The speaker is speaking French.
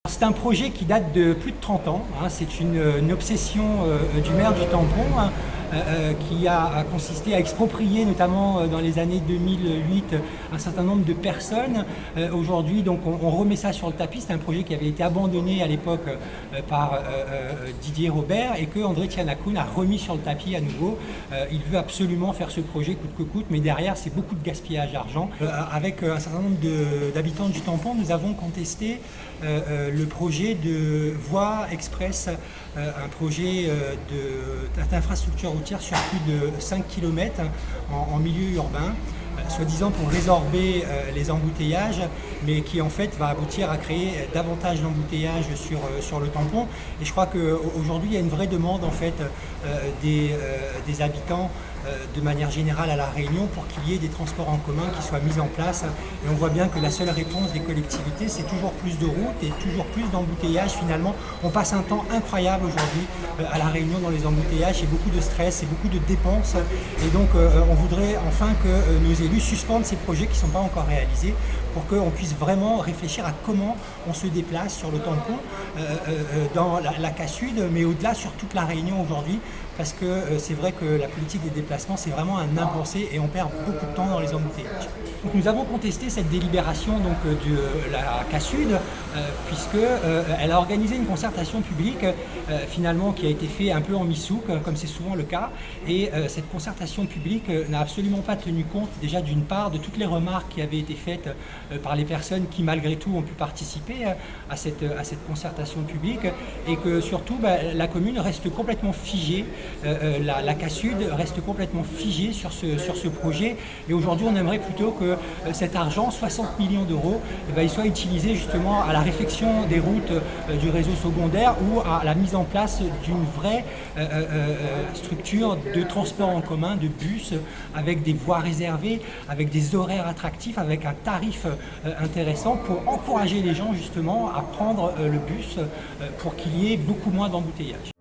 C'est un projet qui date de plus de 30 ans, hein. C'est une obsession du maire du Tampon, hein, qui a consisté à exproprier, notamment dans les années 2008, un certain nombre de personnes. Aujourd'hui, donc, on remet ça sur le tapis. C'est un projet qui avait été abandonné à l'époque par Didier Robert et que André Tchianakoun a remis sur le tapis à nouveau. Il veut absolument faire ce projet coûte que coûte, mais derrière, c'est beaucoup de gaspillage d'argent. Avec un certain nombre d'habitants du Tampon, nous avons contesté le projet de voie express, un projet d'infrastructure routière sur plus de 5 km en milieu urbain, soi-disant pour résorber les embouteillages, mais qui en fait va aboutir à créer davantage d'embouteillages sur le Tampon. Et je crois qu'aujourd'hui il y a une vraie demande en fait des habitants de manière générale à La Réunion pour qu'il y ait des transports en commun qui soient mis en place. Et on voit bien que la seule réponse des collectivités, c'est toujours plus de routes et toujours plus d'embouteillages. Finalement, on passe un temps incroyable aujourd'hui à La Réunion dans les embouteillages. C'est beaucoup de stress et beaucoup de dépenses. Et donc, on voudrait enfin que nos élus suspendent ces projets qui ne sont pas encore réalisés pour qu'on puisse vraiment réfléchir à comment on se déplace sur le Tampon, dans la CA-Sud, mais au-delà sur toute La Réunion aujourd'hui, parce que c'est vrai que la politique des déplacements, c'est vraiment un impensé et on perd beaucoup de temps dans les embouteillages. Donc nous avons contesté cette délibération donc, de la CA-Sud, puisqu'elle a organisé une concertation publique, finalement, qui a été faite un peu en mi-souk, comme c'est souvent le cas, et cette concertation publique n'a absolument pas tenu compte, déjà d'une part, de toutes les remarques qui avaient été faites par les personnes qui, malgré tout, ont pu participer à cette concertation publique, et que surtout, la commune reste complètement figée, la CA-Sud reste complètement figée sur ce projet, et aujourd'hui on aimerait plutôt que cet argent, 60 millions d'euros, il soit utilisé justement à la réfection des routes du réseau secondaire ou à la mise en place d'une vraie structure de transport en commun, de bus, avec des voies réservées, avec des horaires attractifs, avec un tarif intéressant pour encourager les gens justement à prendre le bus pour qu'il y ait beaucoup moins d'embouteillages.